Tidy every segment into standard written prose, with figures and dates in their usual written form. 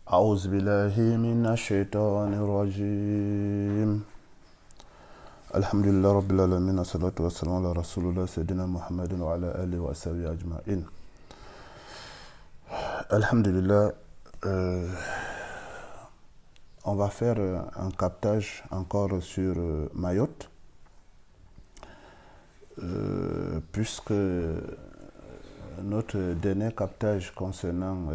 أعوذ بالله من الشيطان الرجيم الحمد لله رب العالمين والصلاة والسلام على رسول الله سيدنا محمد وعلى آله وصحبه أجمعين. Alhamdulillah, on va faire un captage encore sur Mayotte, puisque notre dernier captage concernant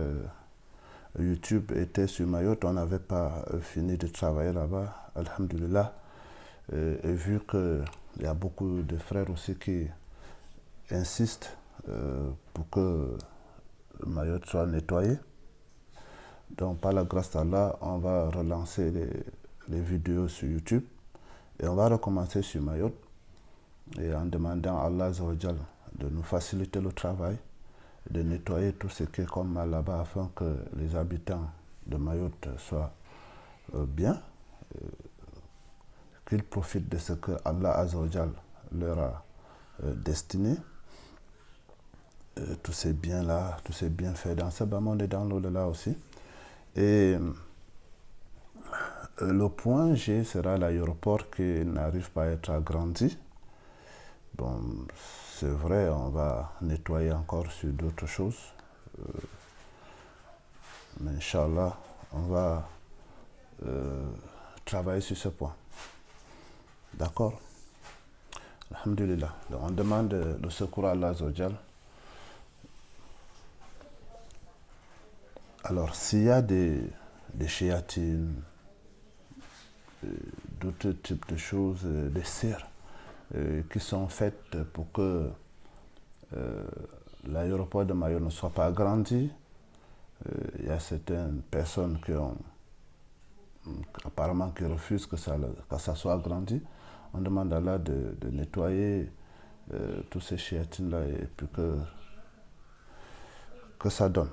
YouTube était sur Mayotte. On n'avait pas fini de travailler là-bas, alhamdulillah, et vu qu'il y a beaucoup de frères aussi qui insistent pour que Mayotte soit nettoyé. Donc par la grâce d'Allah, on va relancer les vidéos sur YouTube et on va recommencer sur Mayotte, et en demandant à Allah Azza wa Jal de nous faciliter le travail, de nettoyer tout ce qui est comme mal là-bas, afin que les habitants de Mayotte soient bien, qu'ils profitent de ce que Allah Azza wa Jal leur a destiné. Tous ces biens-là, tous ces bienfaits dans ce bas monde et dans l'au-delà aussi. Et le point G sera l'aéroport qui n'arrive pas à être agrandi. Bon, c'est vrai, on va nettoyer encore sur d'autres choses. Mais Inch'Allah, on va travailler sur ce point. D'accord? Alhamdulillah. Donc on demande le secours à Allah Azza wa Jal. Alors, s'il y a des chéatines, d'autres types de choses, des cires qui sont faites pour que l'aéroport de Mayotte ne soit pas agrandi, il y a certaines personnes qui ont apparemment qui refusent que ça soit agrandi. On demande à Allah de nettoyer tous ces chéatines-là et puis que ça donne.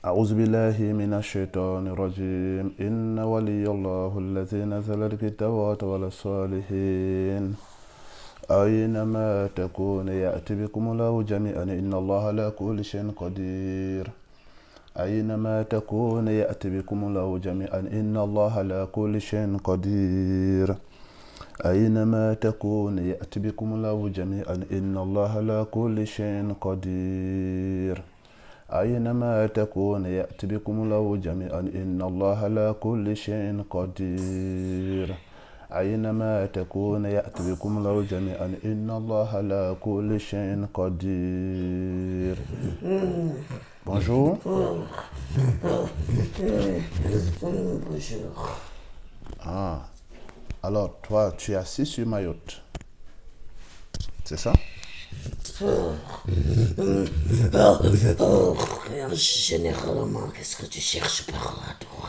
أعوذ بالله من الشيطان الرجيم إن ولي الله الذي نزل الكتاب وتولى الصالحين أينما تكون يأتي بكم الله جميعا إن الله على كل شيء قدير أينما تكون يأتي بكم الله جميعا إن الله على كل شيء قدير أينما تكون يأتي بكم الله جميعا إن الله على كل شيء قدير أينما تكون يأتي بكم الله جميعا إن الله على كل شيء قدير أينما تكون يأتي بكم الله جميعا إن الله على كل شيء قدير. Bonjour. Bonjour. Ah, alors toi, tu es assis sur Mayotte, c'est ça? Généralement, qu'est-ce que tu cherches par là, toi?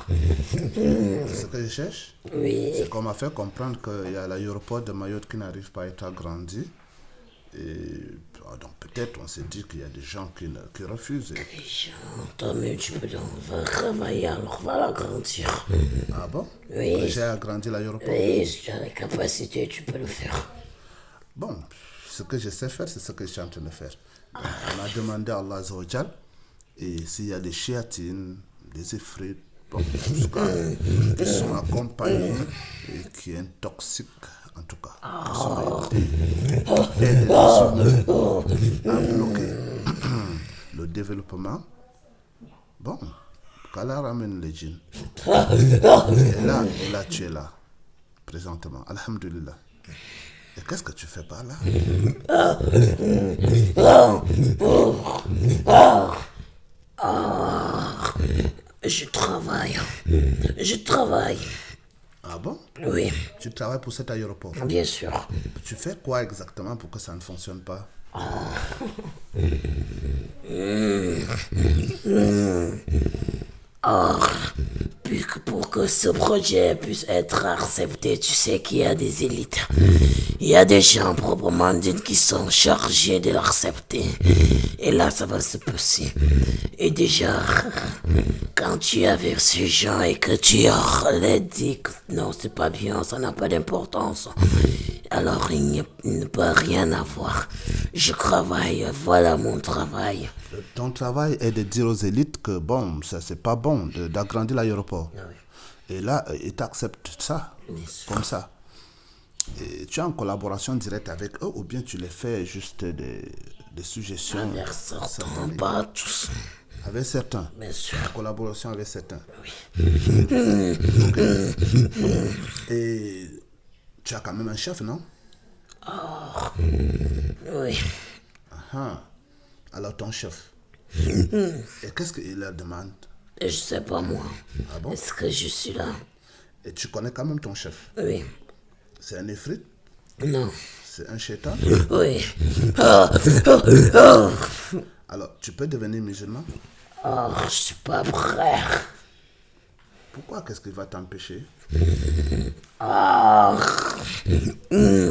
C'est ce que je cherche? Oui. C'est qu'on m'a fait comprendre qu'il y a l'aéroport de Mayotte qui n'arrive pas à être agrandi. Et donc peut-être on s'est dit qu'il y a des gens qui refusent. Tant mieux, tu peux donc travailler, alors va l'agrandir. Ah bon? Oui. J'ai agrandi l'aéroport? Oui, si tu as la capacité, tu peux le faire. Bon, ce que je sais faire, c'est ce que je suis en train de faire. Donc, on a demandé à Allah Azza wa Jal, et s'il y a des chéatines, des effrits, bon, en tout cas, qui sont accompagnés et qui intoxiquent, en tout cas, qui sont aider à bloquer le développement. Bon, qu'Allah ramène les djinns. Et là, tu es là, présentement. Alhamdulillah. Et qu'est-ce que tu fais par là? Je travaille. Je travaille. Ah bon? Oui, Tu travailles pour cet aéroport? bien sûr. Tu fais quoi exactement pour que ça ne fonctionne pas? Puisque pour que ce projet puisse être accepté, tu sais qu'il y a des élites. Il y a des gens proprement dit qui sont chargés de l'accepter. Et là, ça va se passer. Et déjà, quand tu es avec ces gens et que tu leur dis que non, c'est pas bien, ça n'a pas d'importance, alors il ne peut rien avoir. Je travaille, voilà mon travail. Ton travail est de dire aux élites que bon, ça c'est pas bon d'agrandir l'aéroport. Ah oui. Et là, ils t'acceptent ça, Bien sûr. comme ça. Et tu es en collaboration directe avec eux ou bien tu les fais juste des suggestions Avec certains, spontanées? pas tous. Avec certains. Bien sûr. En collaboration avec certains. Oui. Et tu as quand même un chef, non? Oui. Ah. Alors ton chef. Et qu'est-ce qu'il leur demande? Et je sais pas moi. Ah bon? Est-ce que je suis là? Et tu connais quand même ton chef. Oui. C'est un effrit? Non. C'est un shaitan? Oui. Alors, tu peux devenir musulman? Oh, je suis pas prêt. Pourquoi? Qu'est-ce qui va t'empêcher?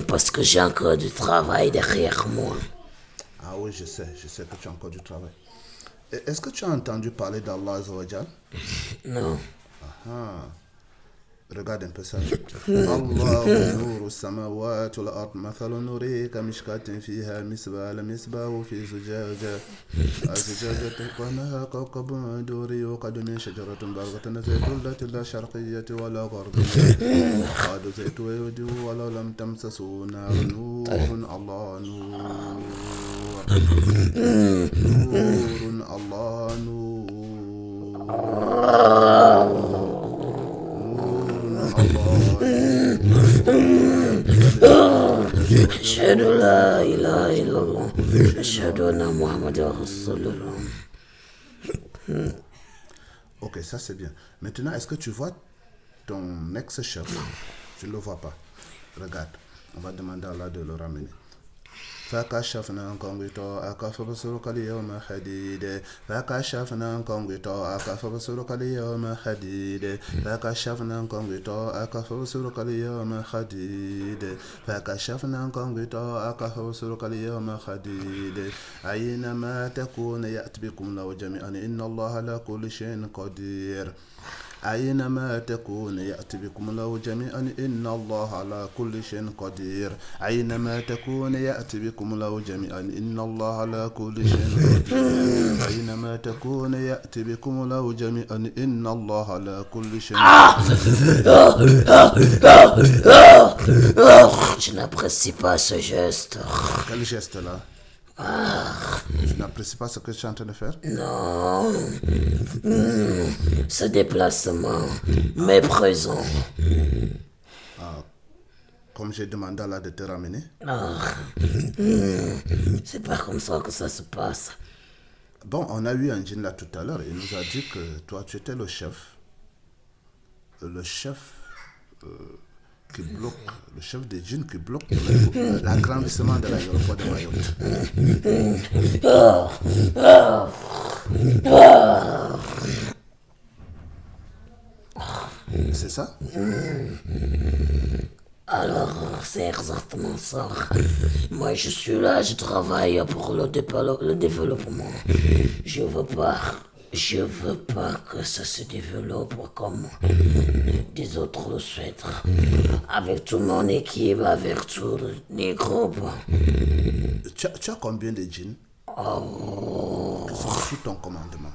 Parce que j'ai encore du travail derrière moi. Ah oui, je sais que tu as encore du travail. Et est-ce que tu as entendu parler d'Allah Azza wa Jal? Non. Ah. Regarde un peu ça. Allahu nuru samawati wal ard mathalu nuri kamishkatin fiha misbah misbahu fi zujaja azjajatu qanaha kawkabun duri yuqadu min shajaratin barqatin zaytullatin la sharqiyyati wala gharbiyya qad zaytu yudu wala lam tamsasu nurun Allah nur nurun Allah nur أشهد لا إله إلا الله أشهد أن محمدا رسول الله. Ok, ça c'est bien. Maintenant, est-ce que tu vois ton ex-chef? Tu ne le vois pas. Regarde, on va demander à Allah de le ramener. فكشفنا عنكم غطاءك فبصرك اليوم حديد فكشفنا عنكم غطاءك فبصرك اليوم حديد فكشفنا عنكم غطاءك فبصرك اليوم حديد فكشفنا عنكم غطاءك فبصرك اليوم حديد أينما تكون يأتي بكم الله جميعا إن الله على كل شيء قدير أينما تكون يأتي بكم الله جميعا إن الله على كل شيء قدير أينما تكون يأتي بكم الله جميعا إن الله على كل شيء قدير أينما تكون يأتي بكم الله جميعا إن الله على كل شيء Je n'apprécie pas ce geste. Quel geste là? Tu n'apprécies pas ce que tu es en train de faire? Non. Ce déplacement méprisant. Comme j'ai demandé à Allah de te ramener. C'est pas comme ça que ça se passe. Bon, on a eu un djinn là tout à l'heure. Il nous a dit que toi, tu étais le chef. Le chef qui bloque, le chef des djinns qui bloque l'agrandissement de l'aéroport de Mayotte. C'est ça? Alors, c'est exactement ça. Moi, je suis là, je travaille pour le développement. Je veux pas que ça se développe comme des autres le souhaitent. Avec toute mon équipe, avec tous les groupes. Tu as combien de djinns qui sont sous ton commandement?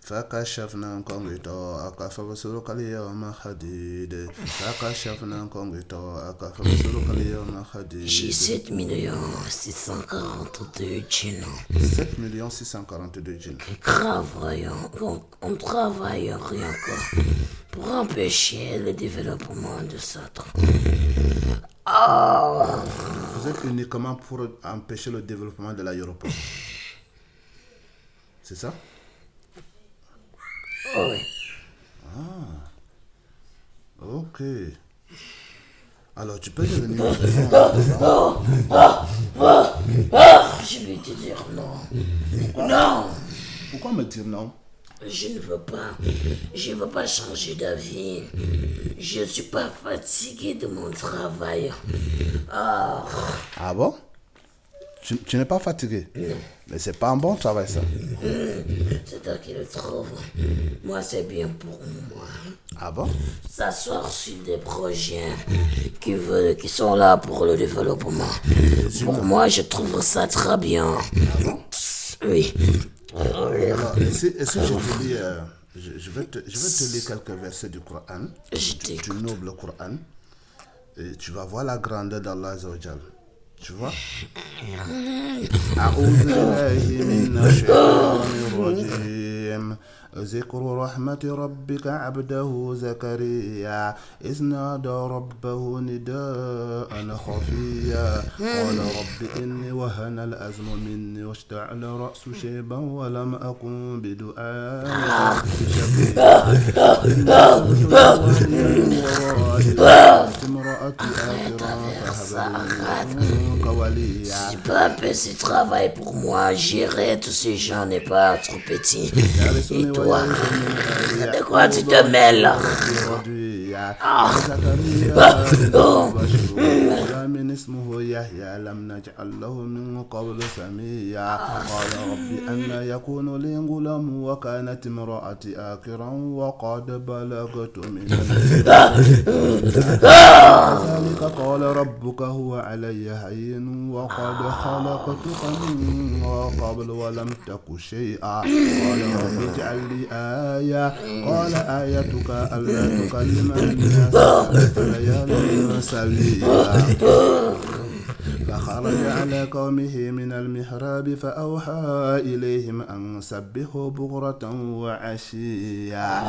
فكشفنا عنكم غطاءك فبصرك اليوم حديد فكشفنا عنكم غطاءك فبصرك اليوم حديد. J'ai 7 642 djinns. 7 642 djinns. On travaille rien que pour empêcher le développement de ça. Vous êtes uniquement pour empêcher le développement de l'aéroport. C'est ça? Oui. Ok. Alors tu peux devenir... Je vais te dire non. Non. Pourquoi me dire non? Je ne veux pas. Je ne veux pas changer d'avis. Je ne suis pas fatigué de mon travail. Ah, Ah bon? Tu n'es pas fatigué? Mais c'est pas un bon travail, ça. c'est toi qui le trouves. Moi, c'est bien pour moi. Ah bon? S'asseoir sur des projets qui sont là pour le développement. Pour moi, je trouve ça très bien. Oui. Alors, et si je te lis, je vais te lire quelques versets du Coran. Je Tu t'écoute. nobles le Coran. Et tu vas voir la grandeur d'Allah Azza wa Jal. Tu vois? أعوذ بالله من الشيطان الرجيم ذكر رحمة ربك عبده زكريا إذ نادى ربه نداء خفيا قال رب إني وهن العظم مني واشتعل الرأس شيبا ولم أكن بدعائك شقيا امرأتي آخرا فهب لي منك وليا. Si peu à peu ce travail pour moi, gérer tous ces gens n'est pas trop petit. Et toi, de quoi tu te mêles? من اسمه يحيى لم نجعل له من قبل سميا قال رب أن يكون لي غلام وكانت امرأتي آكرا وقد بلغت من ذلك قال ربك هو علي هين وقد خلقتك من قبل ولم تك شيئا قال رب اجعل لي آية قال آيتك ألا تكلم الناس ثلاث ليال سويا فخرج على قومه من المحراب فأوحى إليهم أن سبحوا بكرة وعشيا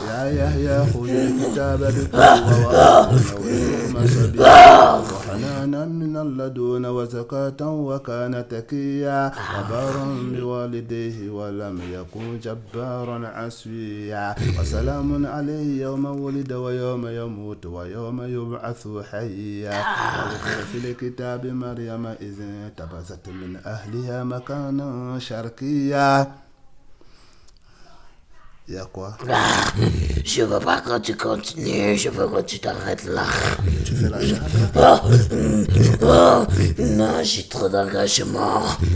يا يحيى خذ الكتاب بقوة وأعطنا سبيلا وحنانا من اللدن وزكاة وكان تقيا وبارا بوالديه ولم يكن جبارا عصيا وسلام عليه يوم ولد ويوم يموت ويوم يبعث حيا وذكر في الكتاب مريم إذ انتبذت من أهلها مكانا شرقيا. Il y a quoi? Je veux pas que tu continues, je veux que tu t'arrêtes là. Tu fais la shahada? Non, j'ai trop d'engagement. Tu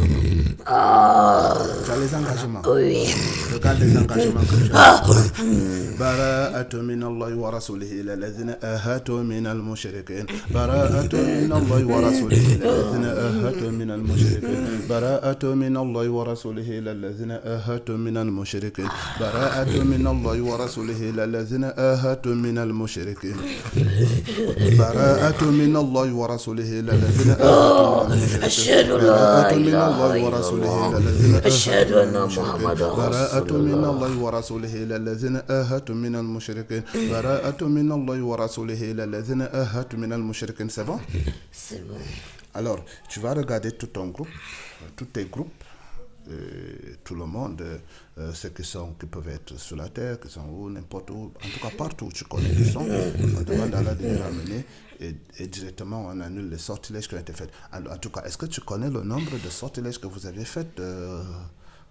as les engagements? Oui. Regarde les engagements que tu as. براءة من الله ورسوله إلى الذين آهاتوا من المشركين براءة من الله ورسوله إلى الذين آهاتوا من المشركين براءة من الله ورسوله إلى الذين آهاتوا من المشركين براءة من الله ورسوله إلى الذين آهاتوا من المشركين براءة من الله ورسوله إلى الذين آهاتوا من المشركين أشهد لا إله إلا الله أشهد أن محمدا براءة رسول من الله الله ورسوله إلى الذين آهاتوا من المشركين براءة من الله ورسوله إلى الذين آهاتوا من المشركين. C'est bon? C'est bon. Alors, tu vas regarder tout ton groupe, tous tes groupes, tout le monde, ceux qui peuvent être sur la terre, qui sont où, n'importe où, en tout cas partout où tu connais qui sont, on demande à Allah de les ramener et directement on annule les sortilèges qui ont été faits. En tout cas, est-ce que tu connais le nombre de sortilèges que vous avez faits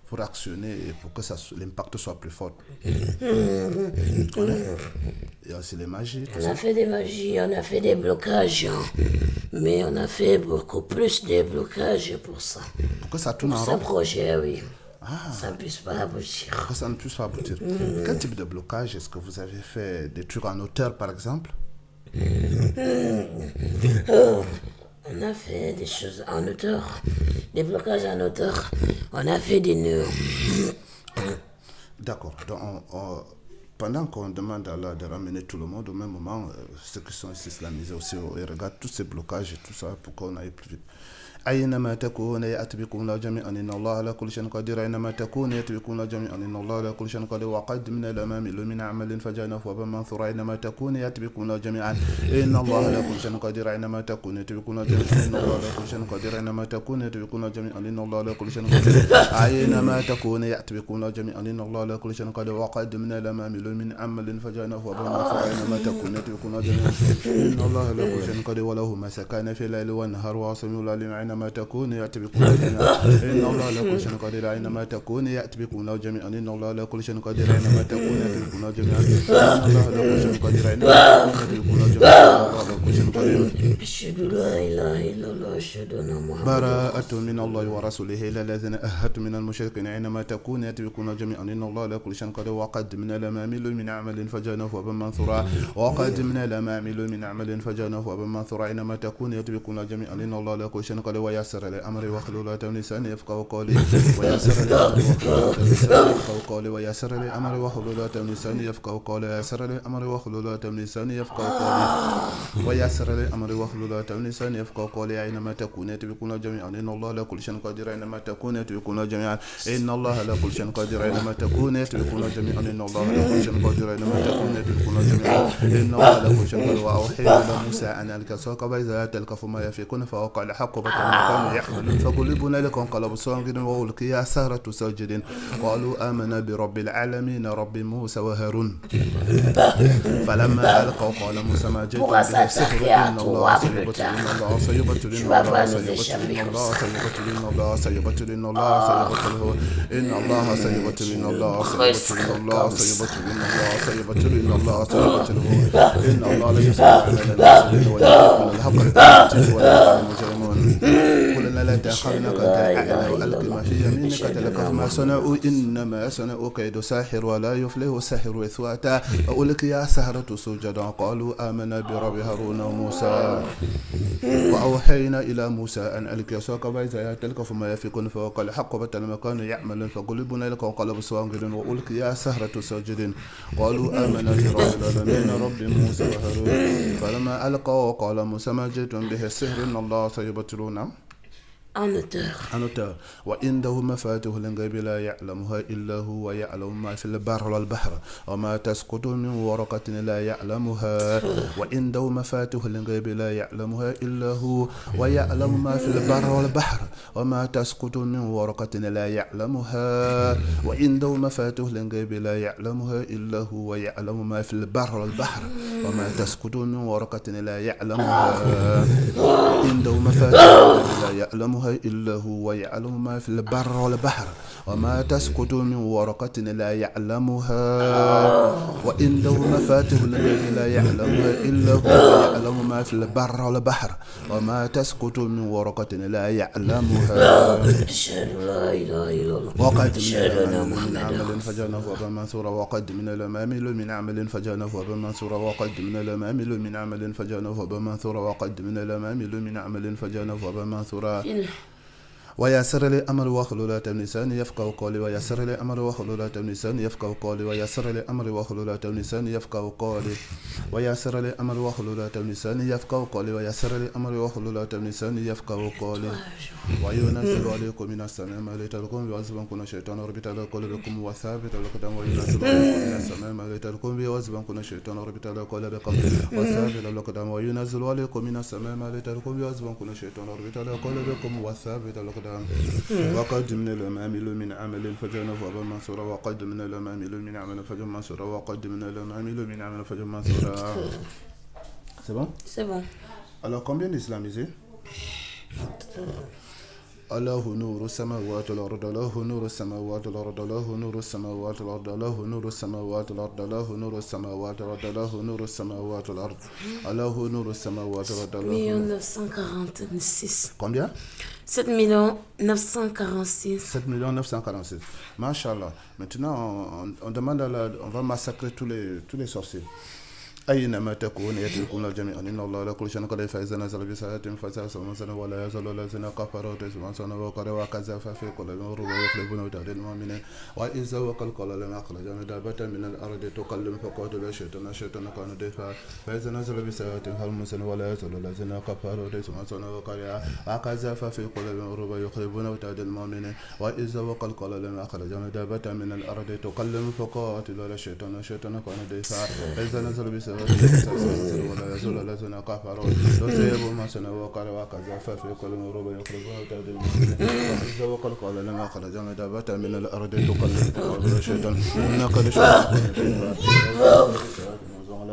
pour actionner et pour que l'impact soit plus fort? Il y a aussi les magies. On a fait des magies, on a fait des blocages, mais on a fait beaucoup plus de blocages pour ça. Pour que ça tourne en Ce rond. projet, oui. Ça ne puisse pas aboutir. Pour que ça ne puisse pas aboutir. Quel type de blocage est-ce que vous avez fait? Des trucs en hauteur, par exemple? On a fait des choses en hauteur, des blocages en hauteur. On a fait des nœuds. D'accord. Donc, pendant qu'on demande à Allah de ramener tout le monde, au même moment, ceux qui sont ici islamisés aussi, ils regardent tous ces blocages et tout ça pour qu'on aille plus vite. أينما تكون يأتي بكم الله جميعا إن الله على كل شيء قدير أينما تكون يأتي بكم الله جميعا إن الله على كل شيء قدير وقدمنا لما عملوا من عمل فجعلناه هباء منثورا أينما تكون يأتي بكم الله جميعا إن الله على كل شيء قدير أينما تكون يأتي بكم الله جميعا إن الله على كل شيء قدير أينما تكون يأتي بكم الله جميعا إن الله على كل شيء قدير أينما تكون يأتي بكم الله جميعا إن الله على كل شيء قدير وقدمنا لما عملوا من عمل فجعلناه هباء منثورا أينما تكون يأتي بكم الله جميعا إن الله على كل شيء قدير وله ما سكن في الليل والنهار وسميع العليم أينما تكون يأتي بكم جميعا إن الله على كل شيء قدير أينما تكون يأتي بكم جميعا إن الله على كل شيء قدير أينما تكون يأتي بكم جميعا إن الله على كل شيء قدير أينما تكون يأتي بكم جميعا إن الله على كل شيء قدير أشهد لا إله إلا الله أشهد أن محمدا براءة من الله ورسوله إلى الذين أهدتم من المشركين أينما تكون يأتي بكم جميعا إن الله على كل شيء قدير وقدمنا لما عملوا من عمل فجعلناه هباء منثورا وقدمنا لما عملوا من عمل فجعلناه هباء منثورا أينما تكون يأتي بكم جميعا إن الله على كل شيء قدير ويسر لأمري واحلل عقدة من لساني يفقهوا قولي ويسر لأمري ويسر لأمري واحلل عقدة من لساني يفقهوا قولي ويسر لأمري واحلل عقدة من لساني يفقهوا قولي ويسر لأمري واحلل عقدة من لساني يفقهوا قولي أينما تكون يأتي بكم جميعا إن الله على كل شيء قدير أينما تكون يأتي بكم جميعا إن الله على كل شيء قدير أينما تكون يأتي بكم جميعا إن الله على كل شيء قدير أينما تكون يأتي بكم جميعا إن الله على كل شيء قدير وأوحينا إلى موسى أن ألق عصاك فإذا تلقف ما يفكون فوقع الحق وبطل ما كانوا يحملون فقلبنا لكم انقلبوا ساجدا وألقي السحرة ساجدين قالوا آمنا برب العالمين رب موسى وهارون فلما ألقوا قال موسى ما جئتم به السحر إن الله سيبطل إن الله سيبطل إن الله سيبطل إن الله سيبطل إن الله سيبطل إن الله سيبطل إن الله سيبطل إن الله سيبطل إن الله سيبطل إن الله سيبطل إن الله سيبطل إن الله لا يصبر على الناس ويقول الحق لتبطل ولا المجرمون قلنا لا تأخذنا قد الأعلى وألق ما في يمينك تلقف ما صنعوا إنما صنعوا كيد ساحر ولا يفلح الساحر إثواتا وألقي السحرة سجدا قالوا آمنا برب هارون وموسى وأوحينا إلى موسى أن ألقي عصاك فإذا تلقف ما يفكون فوق الحق وبطل ما كانوا يعملون فقلبنا لك وانقلبوا ساجدين وألقي السحرة ساجدين قالوا آمنا برب العالمين رب موسى وهارون فلما ألقوا قال موسى ما جئتم به السحر إن الله سيبطلونه Un auteur. وعنده مفاتيح الغيب لا يعلمها إلا هو ويعلم ما في البر والبحر وما تسقط من ورقة لا يعلمها وعنده مفاتيح الغيب لا يعلمها إلا هو ويعلم ما في البر والبحر وما تسقط من ورقة لا يعلمها وعنده مفاتيح الغيب لا يعلمها إلا هو ويعلم ما في البر والبحر وما تسقط من ورقة لا يعلمها عنده مفاتيح الغيب لا يعلمها إلا هو ويعلم ما في البر والبحر وما تسقط من ورقة لا يعلمها وعنده مفاتيح الغيب لا يعلمها إلا هو ويعلم ما في البر والبحر وما تسقط من ورقة لا يعلمها أشهد لا إله إلا الله وقد من أشهد أن عمل فجعلناه هباء منثورا وقد من الأمامل من عمل فجعلناه هباء منثورا وقد من الأمامل من عمل فجعلناه هباء منثورا وقد من الأمامل من عمل فجعلناه هباء منثورا ويسر لي أمر واحلل عقدة من لساني يفقهوا قولي ويسر لي أمر واحلل عقدة من لساني يفقهوا قولي ويسر لي أمر واحلل عقدة من لساني يفقهوا قولي ويسر لي أمر واحلل عقدة من لساني يفقهوا قولي ويسر لي أمر واحلل عقدة من لساني يفقهوا قولي وينزل عليكم من السماء ما لتلقون بعذاب كن الشيطان ربط على قلوبكم وثابت الأقدام وينزل عليكم من السماء ما لتلقون بعذاب كن الشيطان ربط على قلوبكم وثابت الأقدام وينزل عليكم من السماء ما لتلقون بعذاب كن الشيطان ربط على قلوبكم وثابت الأقدام وقد من الأمامل من عمل فجعلناه هباء منثورا وقد من الأمامل من عمل فجعلناه منثورا وقد من الأمامل من عمل فجعلناه منثورا. C'est bon? C'est bon. Alors combien d'islamisés? الله نور السماوات والأرض الله نور السماوات والأرض الله نور السماوات والأرض الله نور السماوات والأرض الله نور السماوات والأرض الله نور السماوات والأرض الله نور السماوات والأرض 7 946. Combien? 7 946. 7 946. Masha'Allah. Maintenant, on demande on va massacrer tous les sorciers. أينما تكون يأتيكم الجميع إن الله على كل شيء قدير فإذا نزل بساعة فساس ومسنا ولا يزال الذين كفروا تسمعون وقالوا وكذا في كل نور ويخلفون وتعدي المؤمنين وإذا وقال قال لما أخرجنا دابة من الأرض تكلم فقاتل الشيطان كان ضيفا فإذا نزل بساعة فالمسنا ولا يزال الذين كفروا تسمعون وقالوا وكذا في كل نور ويخلفون وتعدي المؤمنين وإذا وقال قال لما أخرجنا دابة من الأرض تكلم فقاتل الشيطان كان ضيفا فإذا نزل بساعة ولا يزول الذين كفروا يصيبوا ما صنعوا وكذا في كل نور يخرجون وتعدي المؤمنين وإذا وقال قال لما أخرجنا دابة من الأرض تكلم فقاتل الشيطان إنك لشيء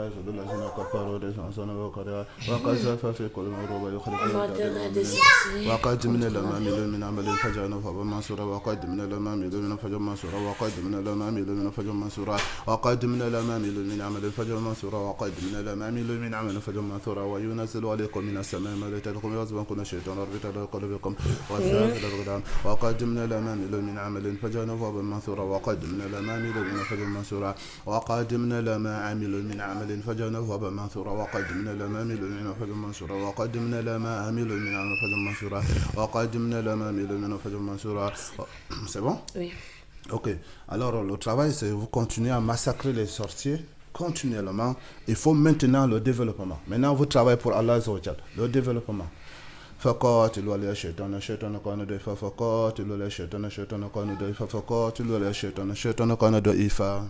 لا يزال الذين كفروا رزقا وقرا وقذف في قلوبهم الرعب يخرجون وقدمنا لما عملوا من عمل فجعلناه هباء منثورا وقدمنا لما عملوا من فجر منصورا وقدمنا لما عملوا من فجر منصورا وقدمنا لما عملوا من عمل فجر منصورا وقدمنا لما عملوا من عمل فجر منصورا وينزل عليكم من السماء ما لكم يعذبكم الشيطان ربط على قلوبكم والثالث الغدام وقدمنا لما عملوا من عمل فجعلناه هباء منثورا وقدمنا لما عملوا من فجر منصورا وقدمنا لما عملوا من عمل فجعلناه هباء منثورا وقدمنا لما عملوا من فجر منصورا وقدمنا لما عملوا من عمل فجر منصورا وقدمنا لما عملوا من فجر منصورا. C'est bon? Oui. Ok. Alors le travail, c'est vous continuez à massacrer les sorciers continuellement. Il faut maintenant le développement. Maintenant vous travaillez pour Allah Azzawajal. Le développement. فقاتلوا على الشيطان كان ضعيفا فقاتلوا على الشيطان كان ضعيفا فقاتلوا على الشيطان كان ضعيفا.